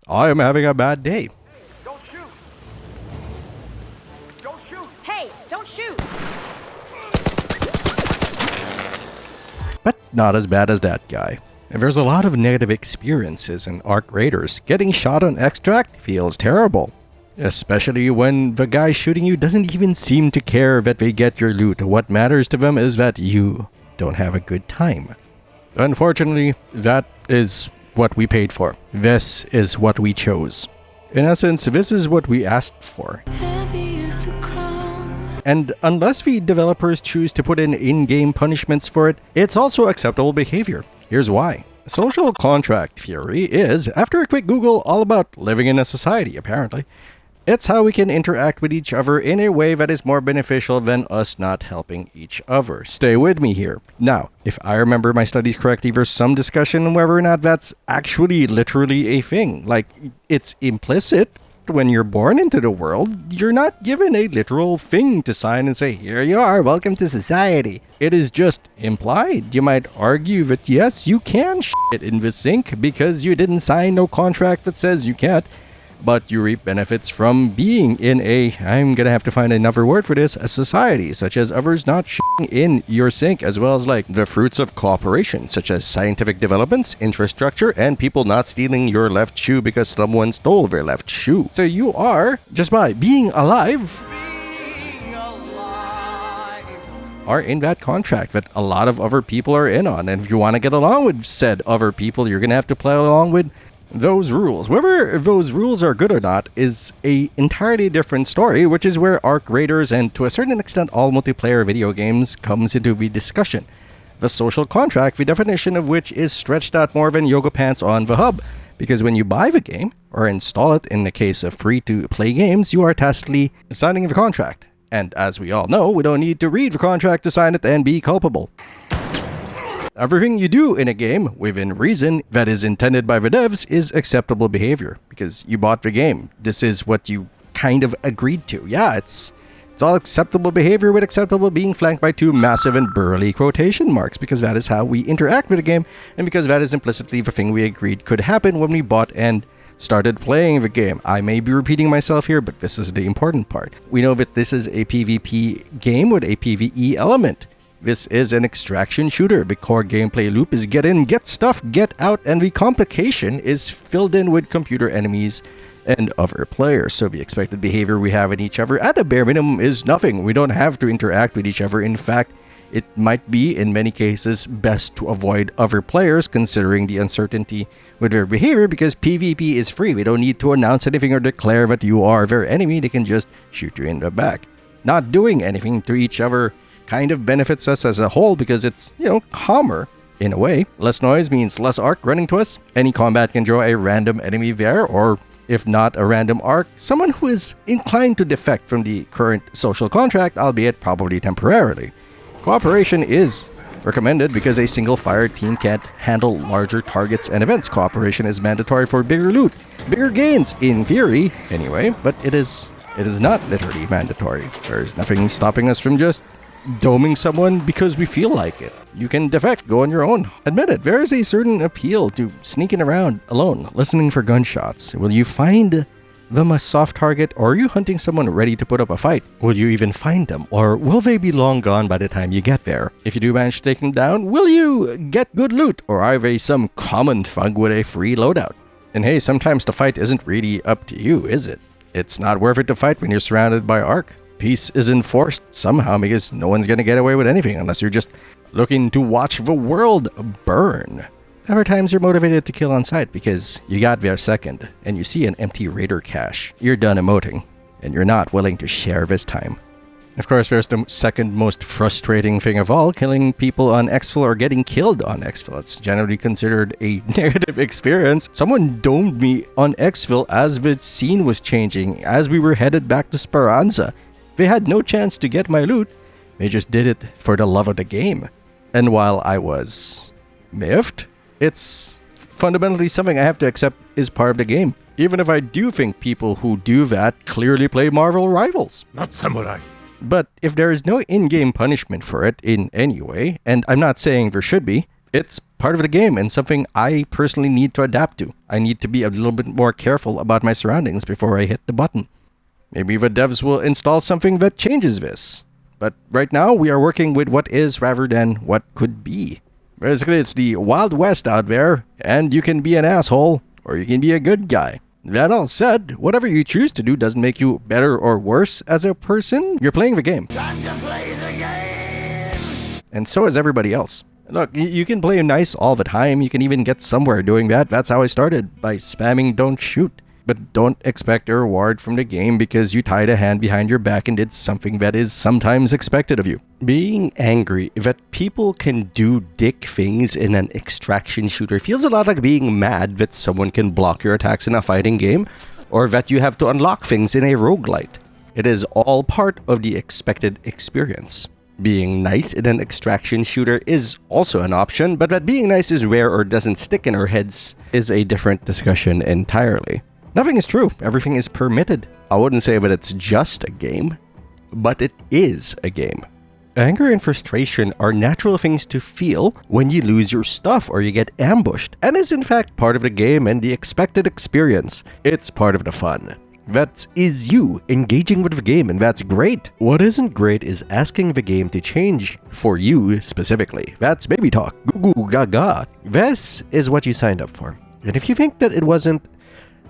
I am having a bad day. Don't shoot! Don't shoot! Hey, don't shoot! But not as bad as that guy. There's a lot of negative experiences in Arc Raiders. Getting shot on extract feels terrible. Especially when the guy shooting you doesn't even seem to care that they get your loot. What matters to them is that you don't have a good time. Unfortunately, that is what we paid for. This is what we chose. In essence, this is what we asked for. And unless the developers choose to put in-game punishments for it, it's also acceptable behavior. Here's why. Social contract theory is, after a quick Google, all about living in a society, apparently. It's how we can interact with each other in a way that is more beneficial than us not helping each other. Stay with me here. Now, if I remember my studies correctly, there's some discussion on whether or not that's actually literally a thing. Like, it's implicit. When you're born into the world, you're not given a literal thing to sign and say, here you are, welcome to society. It is just implied. You might argue that yes, you can shit in the sink because you didn't sign no contract that says you can't, but you reap benefits from being in a, I'm gonna have to find another word for this, a society, such as others not shitting in your sink, as well as like the fruits of cooperation, such as scientific developments, infrastructure, and people not stealing your left shoe because someone stole their left shoe. So you are, just by being alive, are in that contract that a lot of other people are in on. And if you want to get along with said other people, you're gonna have to play along with those rules. Whether those rules are good or not is a entirely different story, which is where Arc Raiders and to a certain extent all multiplayer video games comes into the discussion. The social contract, the definition of which is stretched out more than yoga pants on the hub, because when you buy the game, or install it in the case of free-to-play games, you are tacitly signing the contract. And as we all know, we don't need to read the contract to sign it and be culpable. Everything you do in a game, within reason, that is intended by the devs is acceptable behavior, because you bought the game. This is what you kind of agreed to. Yeah, it's all acceptable behavior, with acceptable being flanked by two massive and burly quotation marks, because that is how we interact with the game, and because that is implicitly the thing we agreed could happen when we bought and started playing the game. I may be repeating myself here, but this is the important part. We know that this is a PvP game with a PvE element. This is an extraction shooter. The core gameplay loop is get in, get stuff, get out, and the complication is filled in with computer enemies and other players. So the expected behavior we have in each other at a bare minimum is nothing. We don't have to interact with each other. In fact, it might be, in many cases, best to avoid other players considering the uncertainty with their behavior, because PvP is free. We don't need to announce anything or declare that you are their enemy. They can just shoot you in the back. Not doing anything to each other kind of benefits us as a whole because it's, calmer in a way. Less noise means less arc running to us. Any combat can draw a random enemy there, or if not a random arc, someone who is inclined to defect from the current social contract, albeit probably temporarily. Cooperation is recommended because a single fire team can't handle larger targets and events. Cooperation is mandatory for bigger loot, bigger gains, in theory anyway, but it is not literally mandatory. There's nothing stopping us from just doming someone because we feel like it. You can defect, go on your own. Admit it, there is a certain appeal to sneaking around alone, listening for gunshots. Will you find them a soft target, or are you hunting someone ready to put up a fight? Will you even find them, or will they be long gone by the time you get there? If you do manage to take them down, will you get good loot, or are they some common thug with a free loadout? And hey, sometimes the fight isn't really up to you, is it? It's not worth it to fight when you're surrounded by Arc. Peace is enforced somehow because no one's gonna get away with anything unless you're just looking to watch the world burn. Other times you're motivated to kill on sight because you got there second and you see an empty raider cache. You're done emoting and you're not willing to share this time. Of course, there's the second most frustrating thing of all, killing people on exfil or getting killed on exfil. It's generally considered a negative experience. Someone domed me on exfil as the scene was changing, as we were headed back to Speranza. They had no chance to get my loot. They just did it for the love of the game. And while I was miffed, it's fundamentally something I have to accept is part of the game. Even if I do think people who do that clearly play Marvel Rivals. Not samurai. But if there is no in-game punishment for it in any way, and I'm not saying there should be, it's part of the game and something I personally need to adapt to. I need to be a little bit more careful about my surroundings before I hit the button. Maybe the devs will install something that changes this. But right now, we are working with what is rather than what could be. Basically, it's the Wild West out there, and you can be an asshole, or you can be a good guy. That all said, whatever you choose to do doesn't make you better or worse as a person. You're playing the game. Time to play the game! And so is everybody else. Look, you can play nice all the time. You can even get somewhere doing that. That's how I started, by spamming don't shoot. But don't expect a reward from the game because you tied a hand behind your back and did something that is sometimes expected of you. Being angry that people can do dick things in an extraction shooter feels a lot like being mad that someone can block your attacks in a fighting game, or that you have to unlock things in a roguelite. It is all part of the expected experience. Being nice in an extraction shooter is also an option, but that being nice is rare or doesn't stick in our heads is a different discussion entirely. Nothing is true. Everything is permitted. I wouldn't say that it's just a game, but it is a game. Anger and frustration are natural things to feel when you lose your stuff or you get ambushed, and is in fact part of the game and the expected experience. It's part of the fun. That is you engaging with the game, and that's great. What isn't great is asking the game to change for you specifically. That's baby talk. Goo goo gaga. This is what you signed up for. And if you think that it wasn't,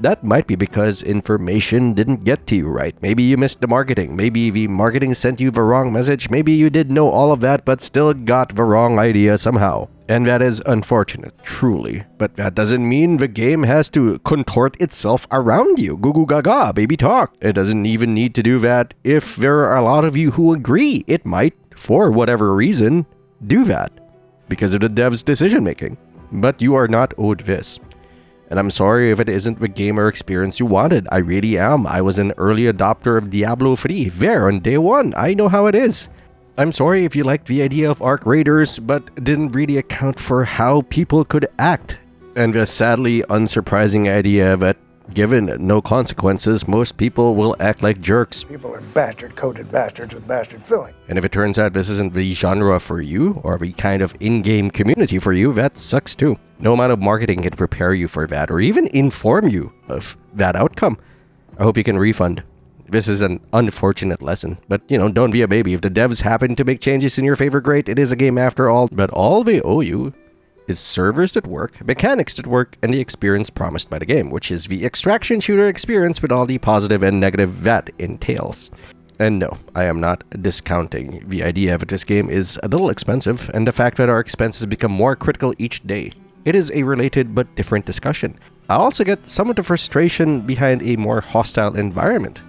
that might be because information didn't get to you right. Maybe you missed the marketing. Maybe the marketing sent you the wrong message. Maybe you did know all of that but still got the wrong idea somehow. And that is unfortunate, truly. But that doesn't mean the game has to contort itself around you. Goo goo gaga, baby talk. It doesn't even need to do that if there are a lot of you who agree. It might, for whatever reason, do that because of the dev's decision making. But you are not owed this. And I'm sorry if it isn't the gamer experience you wanted. I really am. I was an early adopter of Diablo 3 there on day one. I know how it is. I'm sorry if you liked the idea of Arc Raiders, but didn't really account for how people could act. And the sadly unsurprising idea that, given no consequences, most people will act like jerks. People are bastard-coated bastards with bastard filling. And if it turns out this isn't the genre for you, or the kind of in-game community for you, that sucks too. No amount of marketing can prepare you for that, or even inform you of that outcome. I hope you can refund. This is an unfortunate lesson, but don't be a baby. If the devs happen to make changes in your favor, great, it is a game after all. But all they owe you is servers that work, mechanics that work, and the experience promised by the game, which is the extraction shooter experience with all the positive and negative that entails. And no, I am not discounting the idea that this game is a little expensive, and the fact that our expenses become more critical each day. It is a related but different discussion. I also get some of the frustration behind a more hostile environment,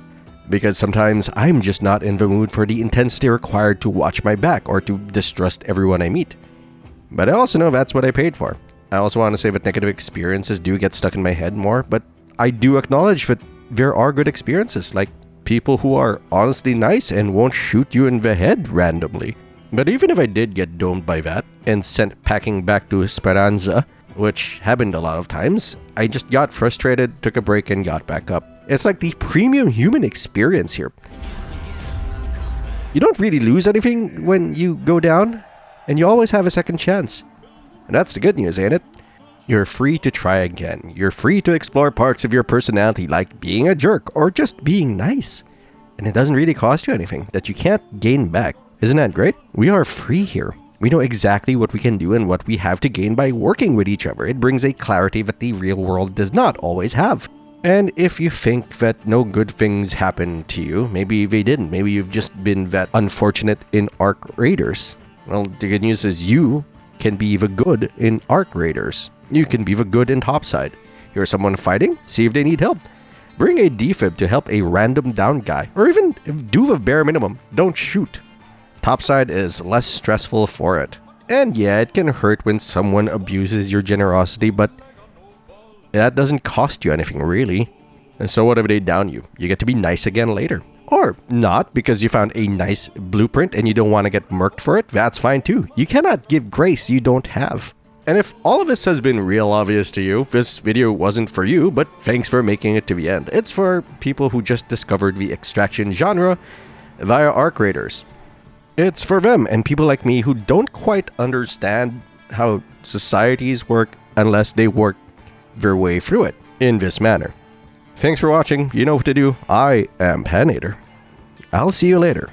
because sometimes I'm just not in the mood for the intensity required to watch my back or to distrust everyone I meet. But I also know that's what I paid for. I also want to say that negative experiences do get stuck in my head more, but I do acknowledge that there are good experiences, like people who are honestly nice and won't shoot you in the head randomly. But even if I did get domed by that and sent packing back to Esperanza, which happened a lot of times, I just got frustrated, took a break, and got back up. It's like the premium human experience here. You don't really lose anything when you go down, and you always have a second chance. And that's the good news, ain't it? You're free to try again. You're free to explore parts of your personality, like being a jerk or just being nice. And it doesn't really cost you anything that you can't gain back. Isn't that great? We are free here. We know exactly what we can do and what we have to gain by working with each other. It brings a clarity that the real world does not always have. And if you think that no good things happen to you, maybe they didn't. Maybe you've just been that unfortunate in Arc Raiders. Well, the good news is you can be the good in Arc Raiders. You can be the good in Topside. Hear someone fighting? See if they need help. Bring a defib to help a random down guy. Or even do the bare minimum. Don't shoot. Topside is less stressful for it. And yeah, it can hurt when someone abuses your generosity, but that doesn't cost you anything, really. And so what if they down you? You get to be nice again later. Or not, because you found a nice blueprint and you don't want to get murked for it. That's fine too. You cannot give grace you don't have. And if all of this has been real obvious to you, this video wasn't for you, but thanks for making it to the end. It's for people who just discovered the extraction genre via Arc Raiders. It's for them and people like me who don't quite understand how societies work unless they work their way through it in this manner. Thanks for watching. You know what to do. I am Patinator. I'll see you later.